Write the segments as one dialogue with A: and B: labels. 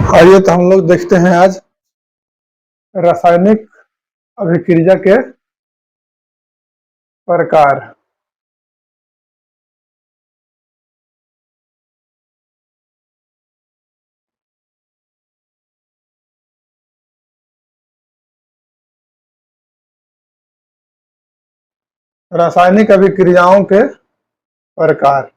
A: आइए तो हम लोग देखते हैं आज रासायनिक अभिक्रिया के प्रकार। रासायनिक अभिक्रियाओं के प्रकार।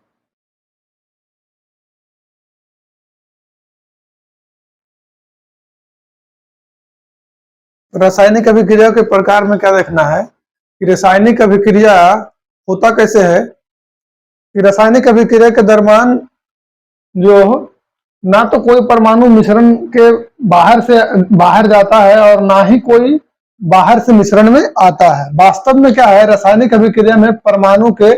A: रासायनिक अभिक्रिया के प्रकार में क्या देखना है कि रासायनिक अभिक्रिया होता कैसे है कि रासायनिक अभिक्रिया के दरमियान जो ना तो कोई परमाणु मिश्रण के बाहर जाता है और ना ही कोई बाहर से मिश्रण में आता है। वास्तव में क्या है, रासायनिक अभिक्रिया में परमाणु के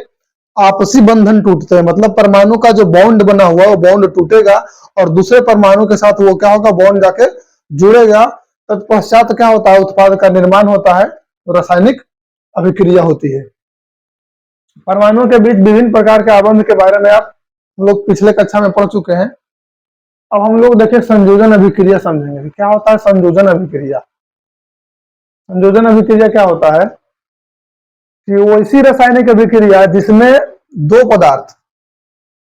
A: आपसी बंधन टूटते हैं, मतलब परमाणु का जो बॉन्ड बना हुआ वो बॉन्ड टूटेगा और दूसरे परमाणु के साथ वो क्या होगा, बॉन्ड जाके जुड़ेगा। तत्पश्चात क्या होता है, उत्पाद का निर्माण होता है, तो रासायनिक अभिक्रिया होती है। परमाणुओं के बीच विभिन्न प्रकार के आबंध के बारे में आप लोग पिछले कक्षा में पढ़ चुके हैं। अब हम लोग देखिए संयोजन अभिक्रिया समझेंगे। क्या होता है संयोजन अभिक्रिया? संयोजन अभिक्रिया क्या होता है कि वो ऐसी रासायनिक अभिक्रिया जिसमें दो पदार्थ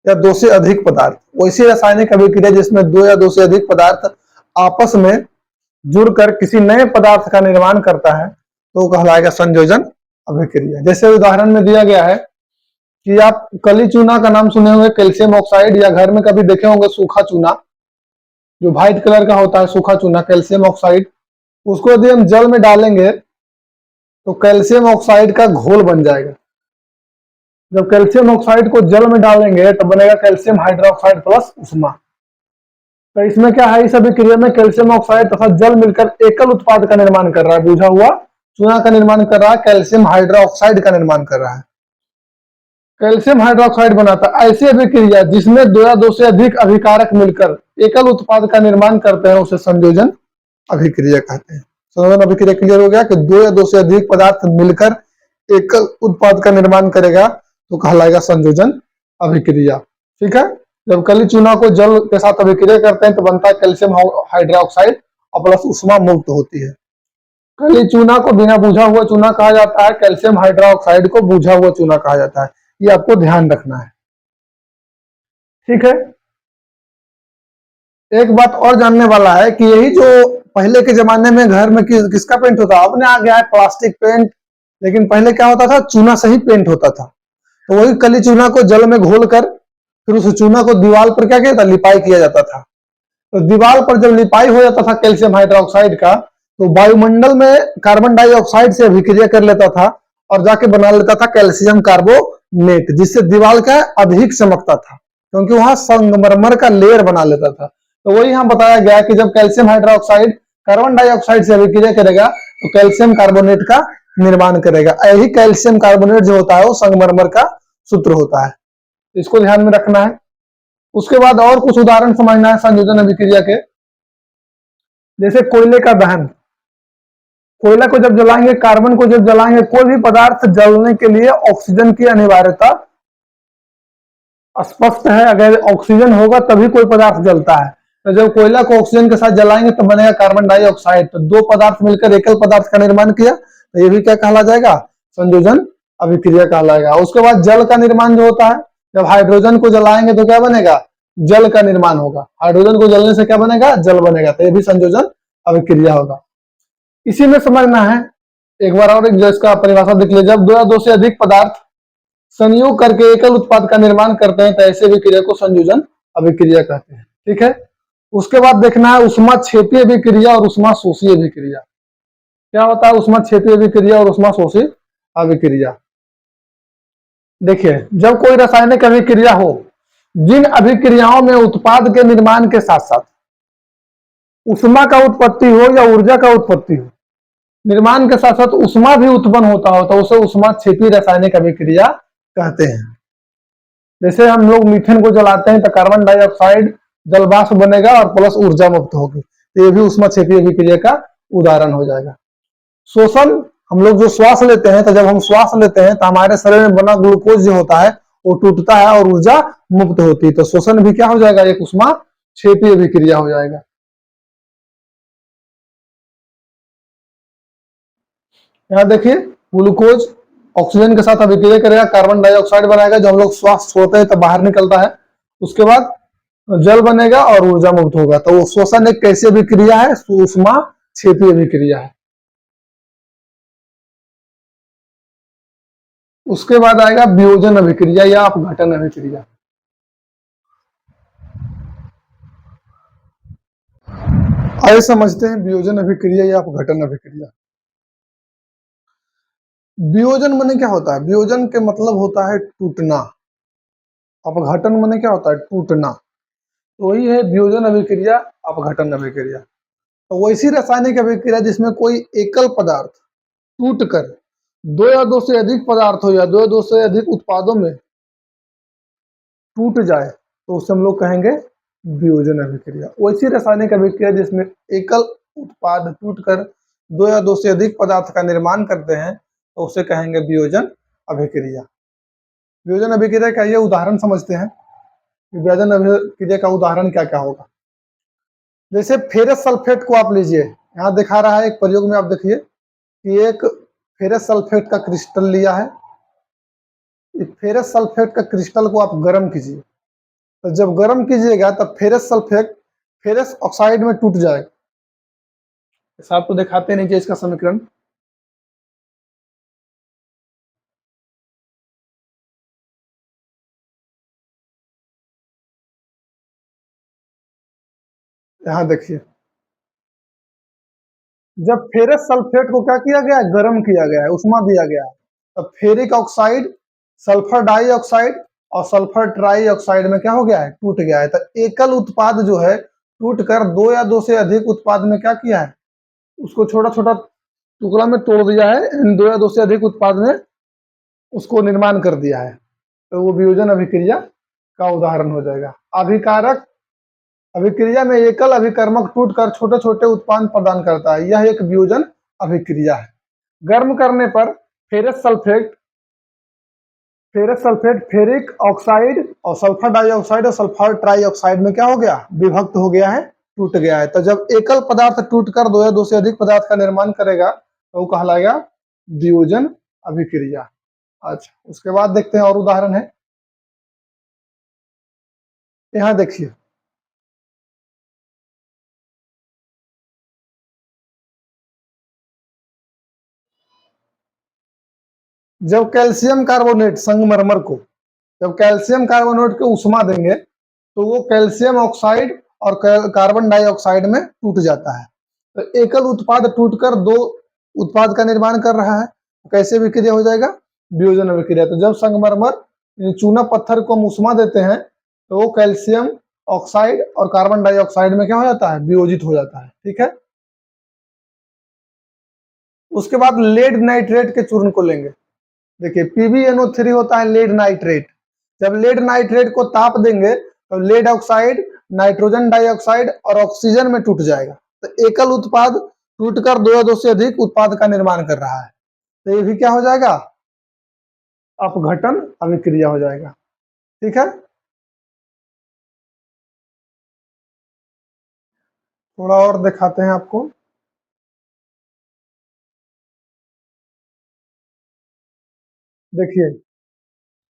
A: या दो से अधिक पदार्थ, वैसी रासायनिक अभिक्रिया जिसमें दो या दो से अधिक पदार्थ आपस में जुड़कर किसी नए पदार्थ का निर्माण करता है, तो कहलाएगा संयोजन अभिक्रिया। जैसे उदाहरण में दिया गया है कि आप कली चूना का नाम सुने होंगे, कैल्शियम ऑक्साइड, या घर में कभी देखे होंगे सूखा चूना जो व्हाइट कलर का होता है, सूखा चूना कैल्शियम ऑक्साइड। उसको यदि हम जल में डालेंगे तो कैल्शियम ऑक्साइड का घोल बन जाएगा। जब कैल्शियम ऑक्साइड को जल में डालेंगे तो बनेगा कैल्शियम हाइड्रोक्साइड प्लस उष्मा। तो इसमें क्या है, इस अभिक्रिया में कैल्शियम ऑक्साइड तथा जल मिलकर एकल उत्पाद का निर्माण कर रहा है, बुझा हुआ चूना का निर्माण कर रहा है, कैल्शियम हाइड्रोक्साइड का निर्माण कर रहा है, कैल्शियम हाइड्रोक्साइड बनाता है। ऐसी अभिक्रिया जिसमें दो या दो से अधिक अभिकारक मिलकर एकल उत्पाद का निर्माण करते हैं उसे संयोजन अभिक्रिया कहते हैं। संयोजन अभिक्रिया क्लियर हो गया कि दो या दो से अधिक पदार्थ मिलकर एकल उत्पाद का निर्माण करेगा तो कहलाएगा संयोजन अभिक्रिया। ठीक है, जब कली चूना को जल के साथ अभिक्रिया करते हैं तो बनता है कैल्शियम हाइड्रोक्साइड और प्लस उष्मा मुक्त होती है। कली चूना को बिना बुझा हुआ चूना कहा जाता है, कैल्शियम हाइड्रोक्साइड को बुझा हुआ चूना कहा जाता है। ये आपको ध्यान रखना है। ठीक है, एक बात और जानने वाला है कि यही जो पहले के जमाने में घर में किसका पेंट होता, अब आ गया है प्लास्टिक पेंट, लेकिन पहले क्या होता था, चूना से ही पेंट होता था। तो वही कली चूना को जल में घोल कर फिर उस चूना को दीवार पर क्या किया था, लिपाई किया जाता था। तो दीवार पर जब लिपाई हो जाता था कैल्शियम हाइड्रोक्साइड का, तो वायुमंडल में कार्बन डाइऑक्साइड से अभिक्रिया कर लेता था और जाके बना लेता था कैल्शियम कार्बोनेट, जिससे दीवार का अधिक चमकता था, क्योंकि वहां संगमरमर का लेयर बना लेता था। तो वही यहाँ बताया गया कि जब कैल्शियम हाइड्रोक्साइड कार्बन डाइऑक्साइड से अभिक्रिया करेगा तो कैल्शियम कार्बोनेट का निर्माण करेगा। यही कैल्शियम कार्बोनेट जो होता है वो संगमरमर का सूत्र होता है, इसको ध्यान में रखना है। उसके बाद और कुछ उदाहरण समझना है संयोजन अभिक्रिया के। जैसे कोयले का दहन, कोयला को जब जलाएंगे, कार्बन को जब जलाएंगे, कोई भी पदार्थ जलने के लिए ऑक्सीजन की अनिवार्यता स्पष्ट है। अगर ऑक्सीजन होगा तभी कोई पदार्थ जलता है। तो जब कोयला को ऑक्सीजन के साथ जलाएंगे तो बनेगा कार्बन डाइऑक्साइड। तो दो पदार्थ मिलकर एकल पदार्थ का निर्माण किया, तो ये भी क्या कहला जाएगा, संयोजन अभिक्रिया कहलाएगा। उसके बाद जल का निर्माण जो होता है, जब हाइड्रोजन को जलाएंगे तो क्या बनेगा, जल का निर्माण होगा। हाइड्रोजन को जलने से क्या बनेगा, जल बनेगा। तो ये भी संयोजन अभिक्रिया होगा। इसी में समझना है, एक बार और इसका परिभाषा देख लीजिए। जब दो या दो से अधिक पदार्थ संयोग करके एकल उत्पाद का निर्माण करते हैं तो ऐसे अभिक्रिया को संयोजन अभिक्रिया कहते हैं। ठीक है, उसके बाद देखना है उष्मा क्षेपीय अभिक्रिया और उष्मा शोषी अभिक्रिया। क्या होता है उष्मा क्षेपीय अभिक्रिया और उष्मा शोषी अभिक्रिया? देखिए, जब कोई रासायनिक अभिक्रिया हो, जिन अभिक्रियाओं में उत्पाद के निर्माण के साथ साथ उष्मा का उत्पत्ति हो या ऊर्जा का उत्पत्ति हो, निर्माण के साथ साथ उष्मा भी उत्पन्न होता हो, तो उसे उष्मा क्षेपीय रासायनिक अभिक्रिया कहते हैं। जैसे हम लोग मीथेन को जलाते हैं तो कार्बन डाइऑक्साइड जलवाष्प बनेगा और प्लस ऊर्जा मुक्त होगी, तो ये भी उष्मा क्षेपीय अभिक्रिया का उदाहरण हो जाएगा। शोषण, हम लोग जो श्वास लेते हैं, तो जब हम श्वास लेते हैं तो हमारे शरीर में बना ग्लूकोज जो होता है वो टूटता है और ऊर्जा मुक्त होती है। तो शोषण भी क्या हो जाएगा, एक उष्मा क्षेपीय अभिक्रिया हो जाएगा। यहाँ देखिए ग्लूकोज ऑक्सीजन के साथ अभिक्रिया करेगा, कार्बन डाइऑक्साइड बनाएगा, जो हम लोग श्वास छोड़ते हैं तब बाहर निकलता है। उसके बाद जल बनेगा और ऊर्जा मुक्त होगा। तो वो श्वसन एक कैसी अभिक्रिया है? ऊष्मा क्षेपीय अभिक्रिया है। उसके बाद आएगा वियोजन अभिक्रिया या अपघटन अभिक्रिया। आइए समझते हैं वियोजन अभिक्रिया या अपघटन अभिक्रिया। वियोजन माने क्या होता है? वियोजन के मतलब होता है टूटना। अपघटन माने क्या होता है? टूटना। तो वही है वियोजन अभिक्रिया, अपघटन अभिक्रिया। तो वैसी रासायनिक अभिक्रिया जिसमें कोई एकल पदार्थ टूटकर दो या दो से अधिक पदार्थों या दो या दो से अधिक उत्पादों में टूट जाए तो उसे हम लोग कहेंगे वियोजन अभिक्रिया। वैसी रासायनिक अभिक्रिया जिसमें एकल उत्पाद टूटकर दो या दो से अधिक पदार्थ का निर्माण करते हैं तो उसे कहेंगे वियोजन अभिक्रिया। वियोजन अभिक्रिया का ये उदाहरण समझते हैं। वियोजन अभिक्रिया का उदाहरण क्या क्या होगा? जैसे फेरस सल्फेट को आप लीजिए, यहाँ दिखा रहा है एक प्रयोग में, आप देखिए कि एक फेरस सल्फेट का क्रिस्टल लिया है। इस फेरस सल्फेट का क्रिस्टल को आप गर्म कीजिए, तो जब गर्म कीजिएगा तब फेरस सल्फेट फेरस ऑक्साइड में टूट जाएगा। आपको दिखाते नीचे इसका समीकरण। यहाँ देखिए, जब फेरस सल्फेट को क्या किया गया है? गर्म किया गया है, उष्मा दिया गया है, तब फेरिक ऑक्साइड सल्फर डाइऑक्साइड और सल्फर ट्राई ऑक्साइड में क्या हो गया है? टूट गया है। तो एकल उत्पाद जो है टूट कर दो या दो से अधिक उत्पाद में क्या किया है? उसको छोटा छोटा टुकड़ा में तोड़ दिया है, इन दो या दो से अधिक उत्पाद में उसको निर्माण कर दिया है। तो वो वियोजन अभिक्रिया का उदाहरण हो जाएगा। अभिकारक अभिक्रिया में एकल अभिकर्मक टूटकर छोटे छोटे उत्पाद प्रदान करता है, यह एक वियोजन अभिक्रिया है। गर्म करने पर फेरस सल्फेट फेरिक ऑक्साइड और सल्फर डाइऑक्साइड और सल्फर ट्राइऑक्साइड में क्या हो गया? विभक्त हो गया है, टूट गया है। तो जब एकल पदार्थ टूटकर दो या दो से अधिक पदार्थ का निर्माण करेगा तो वो कहलाएगा वियोजन अभिक्रिया। अच्छा, उसके बाद देखते हैं और उदाहरण है। यहाँ देखिए, जब कैल्शियम कार्बोनेट संगमरमर को जब कैल्शियम कार्बोनेट को उष्मा देंगे तो वो कैल्शियम ऑक्साइड और कार्बन डाइऑक्साइड में टूट जाता है। तो एकल उत्पाद टूटकर दो उत्पाद का निर्माण कर रहा है, तो कैसे विक्रिया हो जाएगा? वियोजन अभिक्रिया। तो जब संगमरमर चूना पत्थर को हम उष्मा देते हैं तो वो कैल्शियम ऑक्साइड और कार्बन डाइऑक्साइड में क्या हो जाता है? वियोजित हो जाता है। ठीक है। उसके बाद लेड नाइट्रेट के चूर्ण को लेंगे। देखिए PbNO3 होता है लेड नाइट्रेट। जब लेड नाइट्रेट को ताप देंगे तो लेड ऑक्साइड, नाइट्रोजन डाइऑक्साइड और ऑक्सीजन में टूट जाएगा। तो एकल उत्पाद टूटकर दो या दो से अधिक उत्पाद का निर्माण कर रहा है, तो ये भी क्या हो जाएगा? अपघटन अभिक्रिया हो जाएगा। ठीक है। थोड़ा और दिखाते हैं आपको। देखिए,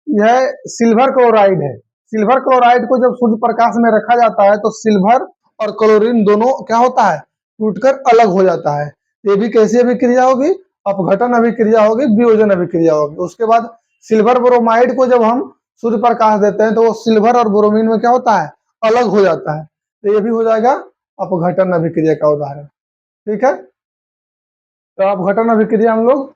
A: यह सिल्वर क्लोराइड है। सिल्वर क्लोराइड को जब सूर्य प्रकाश में रखा जाता है तो सिल्वर और क्लोरीन दोनों क्या होता है? टूटकर अलग हो जाता है। ये भी कैसी अभिक्रिया होगी? अपघटन अभिक्रिया होगी, वियोजन अभिक्रिया होगी। उसके बाद सिल्वर ब्रोमाइड को जब हम सूर्य प्रकाश देते हैं तो वो सिल्वर और ब्रोमीन में क्या होता है? अलग हो जाता है। तो ये भी हो जाएगा अपघटन अभिक्रिया का उदाहरण। ठीक है। तो अपघटन अभिक्रिया हम लोग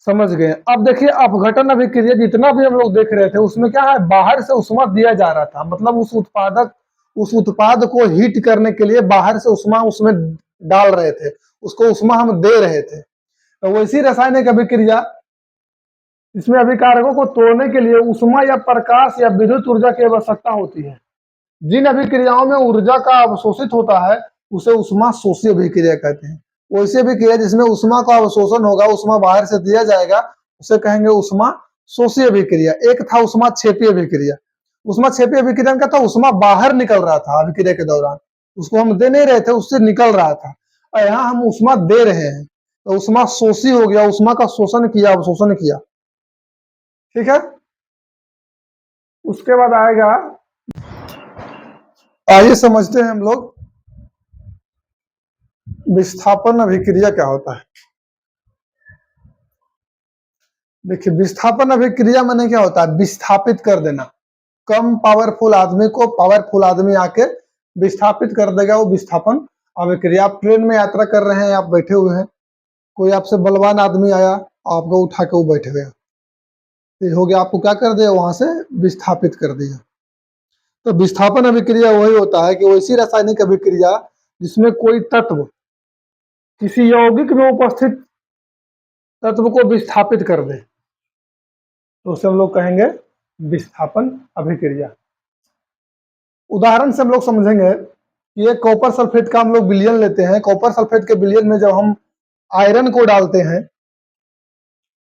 A: समझ गए। अब देखिए, अपघटन अभिक्रिया जितना भी हम लोग देख रहे थे उसमें क्या है? बाहर से उष्मा दिया जा रहा था, मतलब उस उत्पाद को हीट करने के लिए बाहर से उष्मा उसमें डाल रहे थे, उसको उष्मा हम दे रहे थे। तो वैसी रासायनिक अभिक्रिया इसमें अभिकारकों को तोड़ने के लिए उष्मा या प्रकाश या विद्युत ऊर्जा की आवश्यकता होती है। जिन अभिक्रियाओं में ऊर्जा का अवशोषित होता है उसे उष्मा शोषी अभिक्रिया कहते हैं। वैसी अभिक्रिया जिसमें उष्मा का अवशोषण होगा, उष्मा बाहर से दिया जाएगा, उसे कहेंगे उष्मा शोषी अभिक्रिया। एक था उष्मा क्षेपीय अभिक्रिया। उष्मा क्षेपीय अभिक्रिया का था उष्मा बाहर निकल रहा था अभिक्रिया के दौरान, उसको हम दे नहीं रहे थे, उससे निकल रहा था। और यहाँ हम उष्मा दे रहे हैं, तो उष्मा शोषी हो गया, उष्मा का शोषण किया, अवशोषण किया। ठीक है, उसके बाद आएगा, आइए समझते हैं हम लोग विस्थापन अभिक्रिया क्या होता है। देखिए, विस्थापन अभिक्रिया माने क्या होता है? विस्थापित कर देना। कम पावरफुल आदमी को पावरफुल आदमी आके विस्थापित कर देगा, वो विस्थापन अभिक्रिया। आप ट्रेन में यात्रा कर रहे हैं, आप बैठे हुए हैं, कोई आपसे बलवान आदमी आया, आपको उठा के वो बैठ गया, तो हो गया, आपको क्या कर दिया? वहां से विस्थापित कर दिया। तो विस्थापन अभिक्रिया वही होता है कि वैसी रासायनिक अभिक्रिया जिसमें कोई तत्व किसी यौगिक में उपस्थित तत्व को विस्थापित कर दे, तो उसे हम लोग कहेंगे विस्थापन अभिक्रिया। उदाहरण से हम लोग समझेंगे कि एक कॉपर सल्फेट का हम लोग विलयन लेते हैं। कॉपर सल्फेट के विलयन में जब हम आयरन को डालते हैं,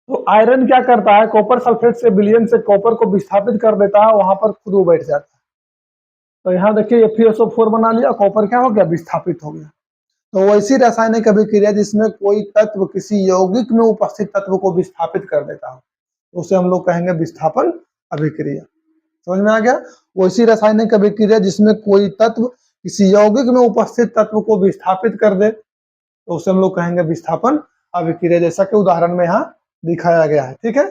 A: तो आयरन क्या करता है? कॉपर सल्फेट से विलयन से कॉपर को विस्थापित कर देता है, वहां पर खुद वो बैठ जाता है। तो यहाँ देखिए FeSO4 बना लिया, कॉपर क्या हो गया? विस्थापित हो गया। तो वैसी रासायनिक अभिक्रिया जिसमें कोई तत्व किसी यौगिक में उपस्थित तत्व को विस्थापित कर देता हो, तो उसे हम लोग कहेंगे विस्थापन अभिक्रिया। समझ में आ गया? वैसी रासायनिक अभिक्रिया जिसमें कोई तत्व किसी यौगिक में उपस्थित तत्व को विस्थापित कर दे, तो उसे हम लोग कहेंगे विस्थापन अभिक्रिया, जैसा कि उदाहरण में यहाँ दिखाया गया है। ठीक है,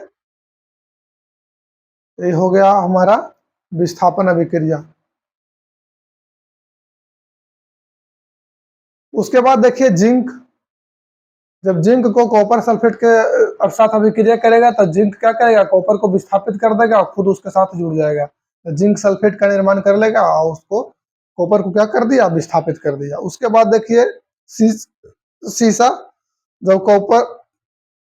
A: ये हो गया हमारा विस्थापन अभिक्रिया। उसके बाद देखिए जिंक। जब जिंक को कॉपर सल्फेट के साथ अभिक्रिया करेगा, तो जिंक क्या करेगा? कॉपर को विस्थापित कर देगा और खुद उसके साथ जुड़ जाएगा, तो जिंक सल्फेट का निर्माण कर लेगा और उसको कॉपर को क्या कर दिया? विस्थापित कर दिया। उसके बाद देखिए सीसा, जब कॉपर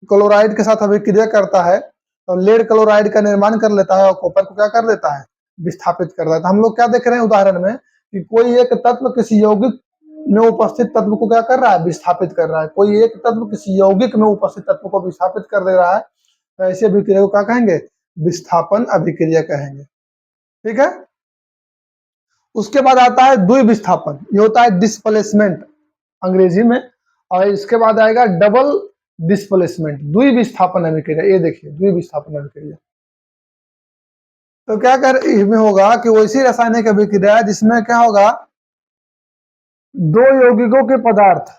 A: क्लोराइड के साथ अभिक्रिया करता है, तो लेड क्लोराइड का निर्माण कर लेता है और कॉपर को क्या कर देता है? विस्थापित कर देता है। हम लोग क्या देख रहे हैं उदाहरण में कि कोई एक तत्व किसी यौगिक में उपस्थित तत्व को क्या कर रहा है? विस्थापित कर रहा है। कोई एक तत्व किसी यौगिक में उपस्थित तत्व को विस्थापित कर दे रहा है, तो ऐसी अभिक्रिया को क्या कहेंगे? विस्थापन अभिक्रिया कहेंगे। ठीक है, उसके बाद आता है द्विविस्थापन। ये होता है डिस्प्लेसमेंट अंग्रेजी में, और इसके बाद आएगा डबल डिस्प्लेसमेंट, द्विविस्थापन अभिक्रिया। ये देखिए द्विविस्थापन अभिक्रिया, तो क्या कर इसमें होगा कि वैसी रासायनिक अभिक्रिया जिसमें क्या होगा? दो यौगिकों के पदार्थ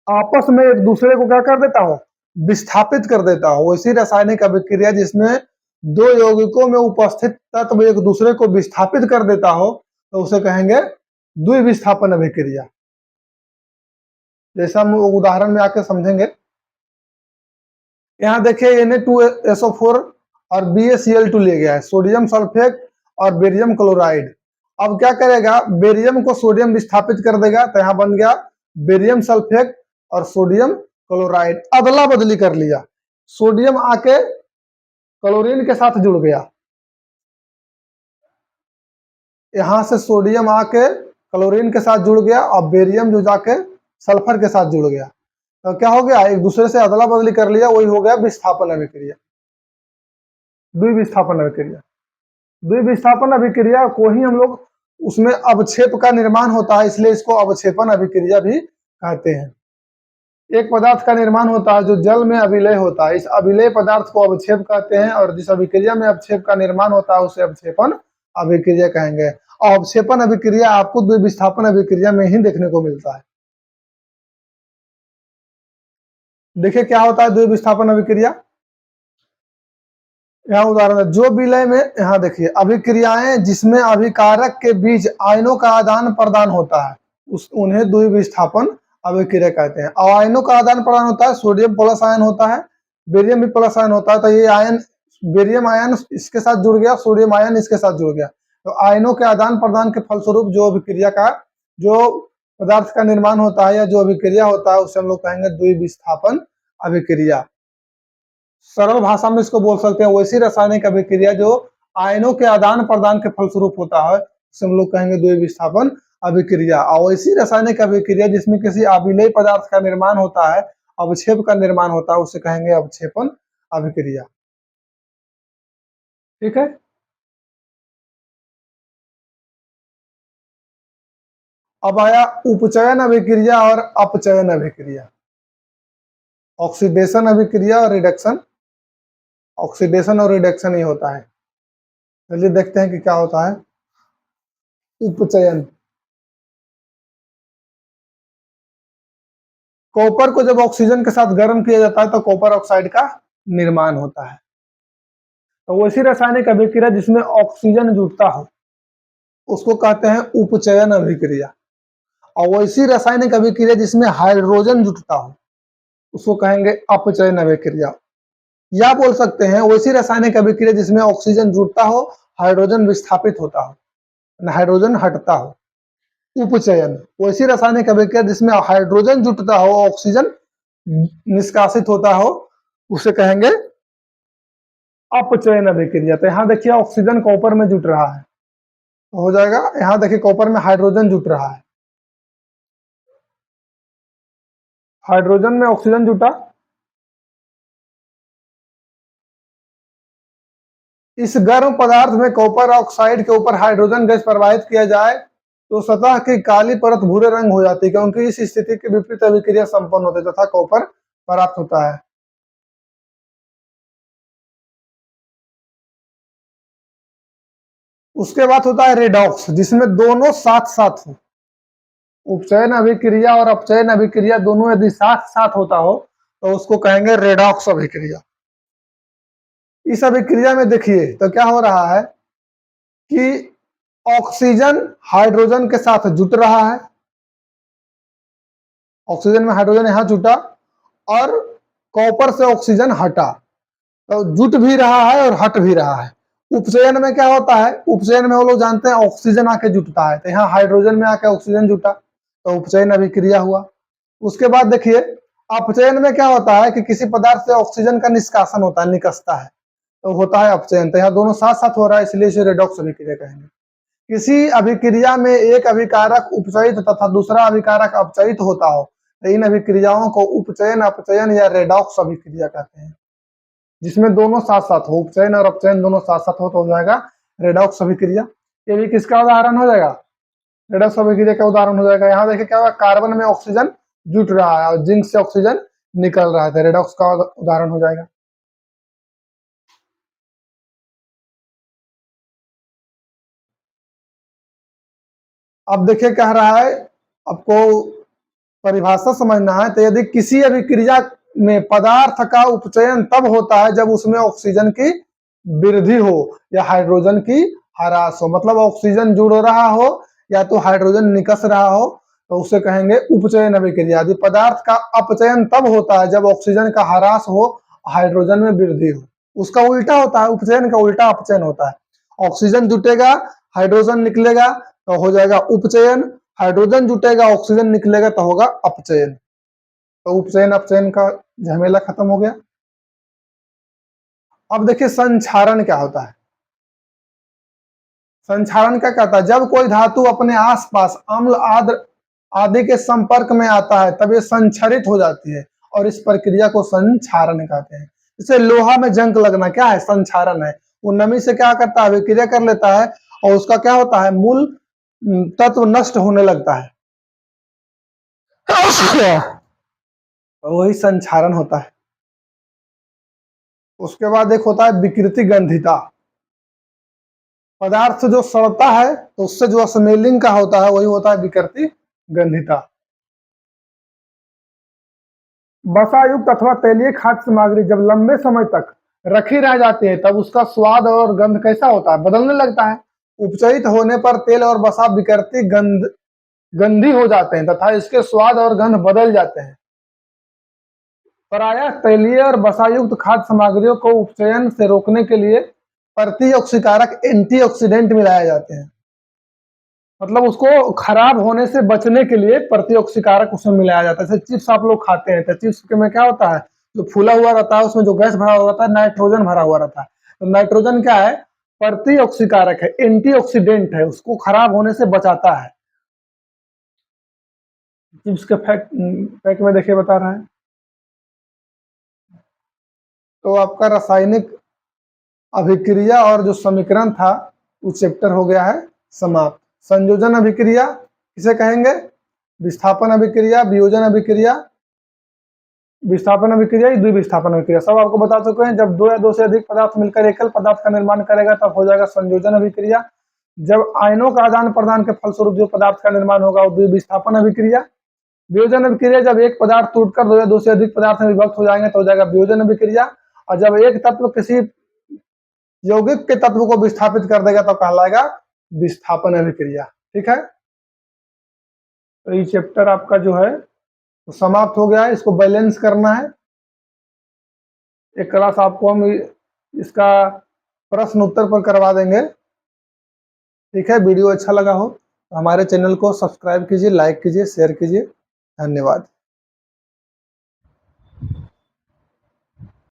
A: आपस में एक दूसरे को क्या कर देता हो? विस्थापित कर देता हो। वैसी रासायनिक अभिक्रिया जिसमें दो यौगिकों में उपस्थित तत्व एक दूसरे को विस्थापित कर देता हो, तो उसे कहेंगे द्विविस्थापन अभिक्रिया। जैसा हम उदाहरण में आके समझेंगे। यहाँ देखिए Na2SO4 और BaCl2 ले गया है, सोडियम सल्फेट और बेरियम क्लोराइड। अब क्या करेगा? बेरियम को सोडियम विस्थापित कर देगा, तो यहाँ बन गया बेरियम सल्फेट और सोडियम क्लोराइड। अदला बदली कर लिया, सोडियम आके क्लोरीन के साथ जुड़ गया, यहां से सोडियम आके क्लोरीन के साथ जुड़ गया और बेरियम जो जाके सल्फर के साथ जुड़ गया। तो क्या हो गया? एक दूसरे से अदला बदली कर लिया, वही हो गया विस्थापन अभिक्रिया, द्विविस्थापन अभिक्रिया। द्विविस्थापन अभिक्रिया को ही हम लोग, उसमें अवक्षेप का निर्माण होता है, इसलिए इसको अवक्षेपन अभिक्रिया भी कहते हैं। एक पदार्थ का निर्माण होता है जो जल में अभिलय होता है, इस अभिलय पदार्थ को अवक्षेप कहते हैं, और जिस अभिक्रिया में अवक्षेप का निर्माण होता है उसे अवक्षेपन अभिक्रिया कहेंगे। और अवक्षेपन अभिक्रिया आपको द्विविस्थापन अभिक्रिया में ही देखने को मिलता है। देखिए क्या होता है द्विविस्थापन अभिक्रिया। यहाँ उदाहरण है, जो विलय में, यहाँ देखिए, अभिक्रियाएं जिसमें अभिकारक के बीच आयनों का आदान प्रदान होता है, उन्हें द्विविस्थापन अभिक्रिया कहते हैं। और आयनों का आदान प्रदान होता है, सोडियम प्लस आयन होता है, बेरियम भी प्लस आयन होता है, तो ये आयन, बेरियम आयन इसके साथ जुड़ गया, सोडियम आयन इसके साथ जुड़ गया, तो आयनों के आदान प्रदान के फलस्वरूप जो अभिक्रिया का, जो पदार्थ का निर्माण होता है या जो अभिक्रिया होता है, उसे हम लोग कहेंगे द्विविस्थापन अभिक्रिया। सरल भाषा में इसको बोल सकते हैं वैसी रासायनिक अभिक्रिया जो आयनों के आदान प्रदान के फलस्वरूप होता है, उसे हम लोग कहेंगे द्विविस्थापन अभिक्रिया। और वैसी रासायनिक अभिक्रिया जिसमें किसी अभिलय पदार्थ का निर्माण होता है, अवक्षेप का निर्माण होता है, उसे कहेंगे अवक्षेपन अभिक्रिया। ठीक है, अब आया उपचयन अभिक्रिया और अपचयन अभिक्रिया। ऑक्सीडेशन अभिक्रिया और रिडक्शन, ऑक्सीडेशन और रिडक्शन ये होता है। चलिए देखते हैं कि क्या होता है। उपचयन, कॉपर को जब ऑक्सीजन के साथ गर्म किया जाता है तो कॉपर ऑक्साइड का निर्माण होता है। तो वैसी रासायनिक अभिक्रिया जिसमें ऑक्सीजन जुड़ता हो उसको कहते हैं उपचयन अभिक्रिया, और वैसी रासायनिक अभिक्रिया जिसमें हाइड्रोजन जुटता हो उसको कहेंगे अपचयन अभिक्रिया। या बोल सकते हैं वैसी रासायनिक अभिक्रिया जिसमें ऑक्सीजन जुटता हो, हाइड्रोजन विस्थापित होता हो, हाइड्रोजन हटता हो। उपचयन, वैसी रासायनिक अभिक्रिया जिसमें हाइड्रोजन जुटता हो, ऑक्सीजन निष्कासित होता हो, उसे कहेंगे अपचयन अभिक्रिया। तो यहाँ देखिए ऑक्सीजन कॉपर में जुट रहा है, तो हो जाएगा, यहाँ देखिए कॉपर में हाइड्रोजन जुट रहा है, हाइड्रोजन में ऑक्सीजन जुटा, इस गर्म पदार्थ में कॉपर ऑक्साइड के ऊपर हाइड्रोजन गैस प्रवाहित किया जाए तो सतह की काली परत भूरे रंग हो जाती है, क्योंकि इस स्थिति के विपरीत अभिक्रिया संपन्न होती है तथा कॉपर प्राप्त होता है। उसके बाद होता है रेडॉक्स, जिसमें दोनों साथ साथ हो। उपचयन अभिक्रिया और अपचयन अभिक्रिया दोनों यदि साथ साथ होता हो तो उसको कहेंगे रेडॉक्स अभिक्रिया। इस अभिक्रिया में देखिए तो क्या हो रहा है कि ऑक्सीजन हाइड्रोजन के साथ जुट रहा है, ऑक्सीजन में हाइड्रोजन यहां जुटा और कॉपर से ऑक्सीजन हटा, तो जुट भी रहा है और हट भी रहा है। उपचयन में क्या होता है, उपचयन में वो लोग जानते हैं ऑक्सीजन आके जुटता है, तो यहाँ हाइड्रोजन में आके ऑक्सीजन जुटा तो उपचयन अभिक्रिया हुआ। उसके बाद देखिए अपचयन में क्या होता है कि किसी पदार्थ से ऑक्सीजन का निष्कासन होता है, निकसता है, तो होता है अपचयन। तो यहाँ दोनों साथ साथ हो रहा है, इसलिए इसे रेडॉक्स अभिक्रिया कहेंगे। किसी अभिक्रिया में एक अभिकारक उपचयित तथा दूसरा अभिकारक अपचयित होता हो तो इन अभिक्रियाओं को उपचयन, अपचयन या रेडॉक्स अभिक्रिया कहते हैं। जिसमें दोनों साथ साथ हो, उपचयन और अपचयन दोनों साथ साथ हो तो हो जाएगा रेडॉक्स अभिक्रिया। ये भी किसका उदाहरण हो जाएगा, रेडॉक्स अभिक्रिया का उदाहरण हो जाएगा। यहाँ देखिए क्या होगा, कार्बन में ऑक्सीजन जुट रहा है और जिंक से ऑक्सीजन निकल रहा है, तो रेडॉक्स का उदाहरण हो जाएगा। अब देखिए कह रहा है, आपको परिभाषा समझना है, तो यदि किसी अभिक्रिया में पदार्थ का उपचयन तब होता है जब उसमें ऑक्सीजन की वृद्धि हो या हाइड्रोजन की ह्रास हो, मतलब ऑक्सीजन जुड़ रहा हो या तो हाइड्रोजन निकस रहा हो, तो उसे कहेंगे उपचयन अभिक्रिया। यदि पदार्थ का अपचयन तब होता है जब ऑक्सीजन का ह्रास हो, हाइड्रोजन में वृद्धि हो। उसका उल्टा होता है, उपचयन का उल्टा अपचयन होता है। ऑक्सीजन जुटेगा, हाइड्रोजन निकलेगा तो हो जाएगा उपचयन, हाइड्रोजन जुटेगा, ऑक्सीजन निकलेगा तो होगा अपचयन। तो उपचयन अपचयन का झमेला खत्म हो गया। अब देखिए संक्षारण क्या होता है। संक्षारण क्या कहता है, जब कोई धातु अपने आसपास अम्ल आदि के संपर्क में आता है तब ये संक्षरित हो जाती है और इस प्रक्रिया को संक्षारण कहते हैं। जैसे लोहा में जंग लगना क्या है, संक्षारण है। वो नमी से क्या करता है, अभिक्रिया कर लेता है और उसका क्या होता है, मूल तत्व नष्ट होने लगता है, वही संक्षारण होता है। उसके बाद एक होता है विकृति गंधिता, पदार्थ जो सड़ता है तो उससे जो स्मेलिंग का होता है वही होता है विकृति गंधिता। वसायुक्त अथवा तैलीय खाद्य सामग्री जब लंबे समय तक रखी रह जाती है तब उसका स्वाद और गंध कैसा होता है, बदलने लगता है। उपचयित होने पर तेल और वसा विकृति गंधी हो जाते हैं तथा इसके स्वाद और गंध बदल जाते हैं। प्रायः तैलीय और वसायुक्त खाद्य सामग्रियों को उपचयन से रोकने के लिए प्रतिऑक्सीकारक एंटीऑक्सीडेंट मिलाए जाते हैं, मतलब उसको खराब होने से बचने के लिए प्रतिऑक्सीकारक उसमें मिलाया जाता है। जैसे चिप्स आप लोग खाते हैं तो चिप्स में क्या होता है, जो फूला हुआ रहता है उसमें जो गैस भरा हुआ रहता है नाइट्रोजन भरा हुआ रहता है, तो नाइट्रोजन क्या है, प्रतिऑक्सीकारक है, एंटीऑक्सीडेंट है, उसको खराब होने से बचाता है। चिप्स के पैक में देखिए बता रहा है। तो आपका रासायनिक अभिक्रिया और जो समीकरण था वो चैप्टर हो गया है समाप्त। संयोजन अभिक्रिया किसे कहेंगे, विस्थापन अभिक्रिया, वियोजन अभिक्रिया, विस्थापन अभिक्रिया, द्विविस्थापन अभिक्रिया सब आपको बता चुके हैं। जब दो या दो से अधिक पदार्थ मिलकर एकल पदार्थ का निर्माण करेगा तब हो जाएगा संयोजन अभिक्रिया। जब आयनों का आदान प्रदान के फलस्वरूप जो पदार्थ का निर्माण होगा वो द्विविस्थापन अभिक्रिया। वियोजन अभिक्रिया, जब एक पदार्थ टूटकर दो या दो से अधिक पदार्थ में विभक्त हो जाएंगे तो हो जाएगा वियोजन अभिक्रिया। और जब एक तत्व किसी यौगिक के तत्व को विस्थापित कर देगा तो कहलाएगा विस्थापन अभिक्रिया। ठीक है, तो ये चैप्टर आपका जो है तो समाप्त हो गया है। इसको बैलेंस करना है। एक क्लास आपको हम इसका प्रश्न उत्तर पर करवा देंगे। ठीक है, वीडियो अच्छा लगा हो तो हमारे चैनल को सब्सक्राइब कीजिए, लाइक कीजिए, शेयर कीजिए। धन्यवाद।